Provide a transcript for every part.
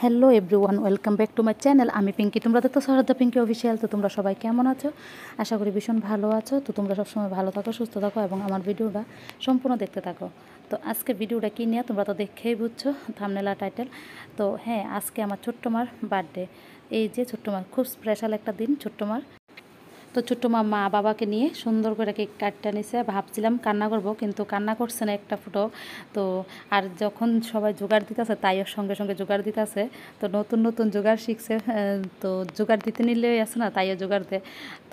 Hello everyone, welcome back to my channel. আমি পিঙ্কি, তোমরা তো সরদা পিঙ্কি অফিসিয়াল। তো তোমরা সবাই কেমন আছো? আশা করি ভীষণ ভালো আছো। তো তোমরা সবসময় ভালো থাকো, সুস্থ থাকো এবং আমার ভিডিওটা সম্পূর্ণ দেখতে থাকো। তো আজকে ভিডিওটা কী নিয়ে তোমরা তো দেখেই বুঝছো, থাম্বনেল আর টাইটেল। তো হ্যাঁ, আজকে আমার ছোট্ট মার বার্থডে। এই যে ছোট্ট মার খুব স্পেশাল একটা দিন ছোট্ট মার। তো ছোট্ট মা বাবাকে নিয়ে সুন্দর করে কেক কাটটা নিছে। ভাবছিলাম কান্না করব, কিন্তু কান্না করছে না একটা ফুটো। তো আর যখন সবাই জোগাড় দিতেছে তাইও সঙ্গে সঙ্গে জোগাড় দিতেছে। তো নতুন নতুন জোগাড় শিখছে, তো জোগাড় দিতে নিলেই আছে না, তাইও জোগাড় দেয়।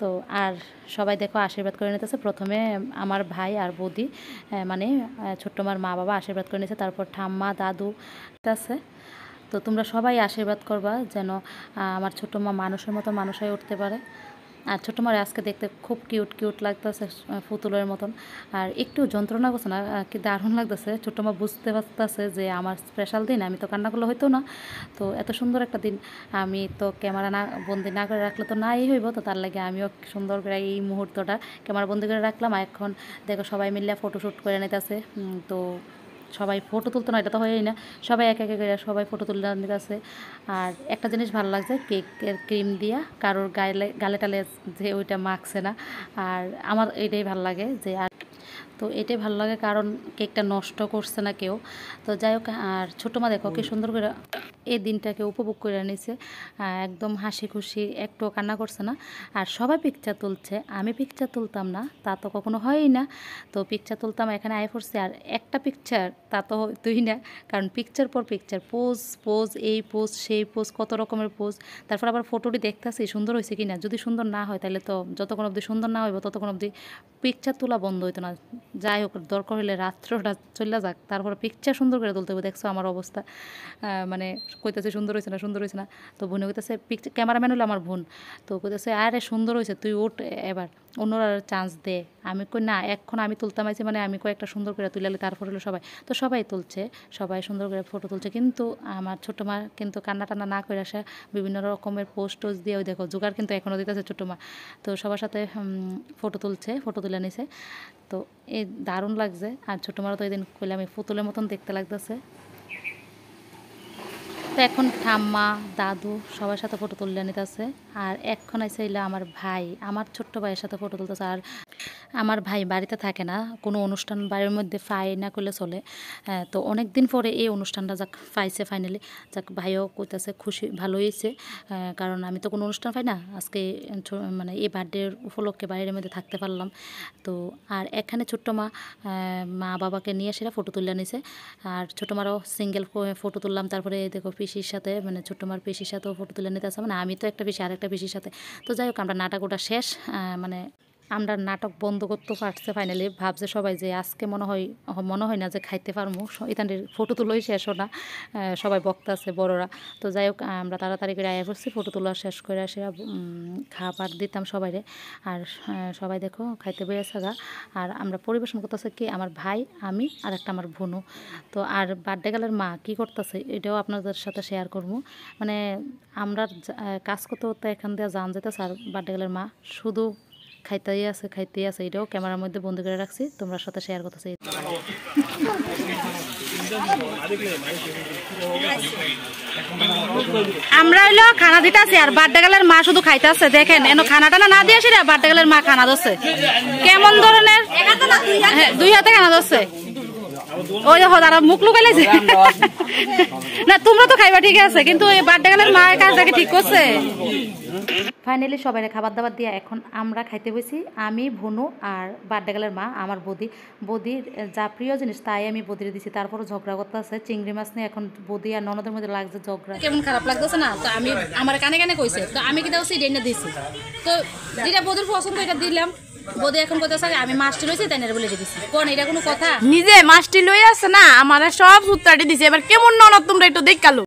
তো আর সবাই দেখো আশীর্বাদ করে নিতেছে। প্রথমে আমার ভাই আর বৌদি, মানে ছোট্ট মার মা বাবা আশীর্বাদ করে নিছে, তারপর ঠাম্মা দাদু আছে। তো তোমরা সবাই আশীর্বাদ করবা যেন আমার ছোট্ট মা মানুষের মতো মানুষ হয়ে উঠতে পারে। আর ছোটো মারে আজকে দেখতে খুব কিউট কিউট লাগতেছে, পুতুলের মতন। আর একটু যন্ত্রণা করছে না, কি দারুণ লাগতেছে। ছোটো মা বুঝতে পারতেছে যে আমার স্পেশাল দিন, আমি তো কান্না করলে হইতো না। তো এত সুন্দর একটা দিন আমি তো ক্যামেরা না বন্দি না করে রাখলে তো নাই হইব। তো তার লাগে আমিও সুন্দর করে এই মুহূর্তটা ক্যামেরা বন্দি করে রাখলাম। আর এখন দেখো সবাই মিলে ফটোশ্যুট করে নিতেছে। তো সবাই ফটো তুলতো না, এটা তো হয়ই না, সবাই এক এক করে সবাই ফটো তুলে নিতেছে। আর একটা জিনিস ভালো লাগছে, কেকের ক্রিম দিয়া কারোর গালে টালে যে ওইটা মাখছে না। আর আমার এটাই ভালো লাগে যে, আর তো এটাই ভালো লাগে কারণ কেকটা নষ্ট করছে না কেউ। তো যাই হোক, আর ছোটো মা দেখো কি সুন্দর করে এই দিনটাকে উপভোগ করে নিছে, একদম হাসি খুশি, একটু কান্না করছে না। আর সবাই পিকচার তুলছে, আমি পিকচার তুলতাম না তা তো কখনো হয়ই না। তো পিকচার তুলতাম, এখানে আয় পড়ছে। আর একটা পিকচার তা তো হইতোই না, কারণ পিকচার পর পিকচার, পোজ পোজ, এই পোজ সেই পোজ, কত রকমের পোজ। তারপর আবার ফটোটি দেখতেছি সুন্দর হয়েছে কিনা। যদি সুন্দর না হয় তাহলে তো যতক্ষণ অবধি সুন্দর না হইব ততক্ষণ অবধি পিকচার তোলা বন্ধ হইতো না। যাই হোক, দরকার হলে রাত্রটা চলে যাক, তারপরে পিকচার সুন্দর করে তুলতে হবে। দেখছো আমার অবস্থা, মানে কইতেছে সুন্দর হয়েছে না, সুন্দর হয়েছে না। তো বোনে কইতেছে, পিকচার ক্যামেরাম্যান হলো আমার বোন। তো কইতেছে আরে সুন্দর হয়েছে, তুই ওঠ এবার, অন্যরা চান্স দে। আমি কই না, এখন আমি তুলতাম আইছি, মানে আমি কয়েকটা সুন্দর করে তুলালে তারপর হলো সবাই। তো সবাই তুলছে, সবাই সুন্দর করে ফটো তুলছে, কিন্তু আমার ছোটো মা কিন্তু কান্না টান্না না করে আসে, বিভিন্ন রকমের পোস্ট টোস্ট দিয়ে ওই দেখো জোগাড় কিন্তু এখনও দিতেছে ছোটো মা। তো সবার সাথে ফটো তুলছে, ফটো তুলে নিছে। তো এই দারুণ লাগছে। আর ছোটো মারা তো এই দিন কইলাম এই পুতুলের মতন দেখতে লাগতেছে। তো এখন ঠাম্মা দাদু সবার সাথে ফটো তুলে নিতেছে। আর এখন আইসাইলে আমার ভাই, আমার ছোট্ট ভাইয়ের সাথে ফটো তুলতেছে। আর আমার ভাই বাড়িতে থাকে না, কোনো অনুষ্ঠান বাড়ির মধ্যে ফাই না করলে চলে। তো অনেক দিন পরে এই অনুষ্ঠানটা যাক পাইছে ফাইনালি, যাক ভাইও কইতেছে খুশি, ভালো হয়েছে। কারণ আমি তো কোনো অনুষ্ঠান পাই না, আজকে মানে এই বার্থডের উপলক্ষে বাড়ির মধ্যে থাকতে পারলাম। তো আর এখানে ছোট্ট মা মা বাবাকে নিয়ে সেটা ফটো তুলে নিছে। আর ছোটো মারও সিঙ্গেল ফটো তুললাম। তারপরে দেখো পিসির সাথে, মানে ছোটো মার পিসির সাথেও ফটো তুলে নিতে আসে, মানে আমি তো একটা পিসি আর একটা পিসির সাথে। তো যাই হোক, আমরা নাটক ওটা শেষ, মানে আমরা নাটক বন্ধ করতে পারছে ফাইনালি। ভাবছে সবাই যে আজকে মনে হয় না যে খাইতে পারবো, এখানে ফটো তুলোই শেষও না, সবাই বক্তা আছে বড়রা। তো যাই হোক, আমরা তাড়াতাড়ি করে আয়া পড়ছি, ফটো তোলা শেষ করে আসে খাবার দিতাম সবাইরে। আর সবাই দেখো খাইতে বেরিয়েছে গা। আর আমরা পরিবেশন করতেছে কি, আমার ভাই, আমি আর একটা আমার বোনও। তো আর বার্থডে গালের মা কি করতেছে এটাও আপনাদের সাথে শেয়ার করবো। মানে আমরা কাজ করতে করতে এখান দিয়ে জান যেতেছে, আর বার্থডে গালের মা শুধু খাইতেই আছে। এটাও ক্যামেরার মধ্যে বন্দি করে রাখছি, তোমরা সাথে শেয়ার করতেছি। আমরা হইলো খানা দিতে আছি, আর বার্থডে গালের মা শুধু খাইতে আছে। দেখেন এন খানাটা না দিয়ে আসি, বার্থডে গালের মা খানা দিচ্ছে কেমন ধরনের, দুই হাতে খানা দিচ্ছে। ওই দেখো তারা মুখ লুকাইলেছে না, তোমরা তো খাইবা ঠিক আছে, কিন্তু এই বার্থডে গালের মায়ের কাজটাকে ঠিক করছে। ফাইনালি সবাই খাবার দাবার দিয়ে এখন আমরা খাইতে বসি, আমি ভনু আর বার্থডে গালের মা আমার বদির যা প্রিয় জিনিস তাই আমি বদিরে দিছি। তারপরও ঝগড়া করতে আছে চিংড়ি মাছ নিয়ে, এখন বদি আর ননদের মধ্যে লাগছে ঝগড়া। কেমন খারাপ লাগতেছে না, তো আমি আমার কানে কানে কইছে, তো আমি কি দাও সেটা দিছি। তো যেটা বদির পছন্দ এটা দিলাম। বদি এখন কইতেছে আমি মাছটি লইছি তাই না বলে দিছি। কোন এটা কোনো কথা? নিজে মাছটি লই আছে না, আমার সব উত্তরটি দিছে। এবার কেমন ননদ তোমরা একটু দেখালো।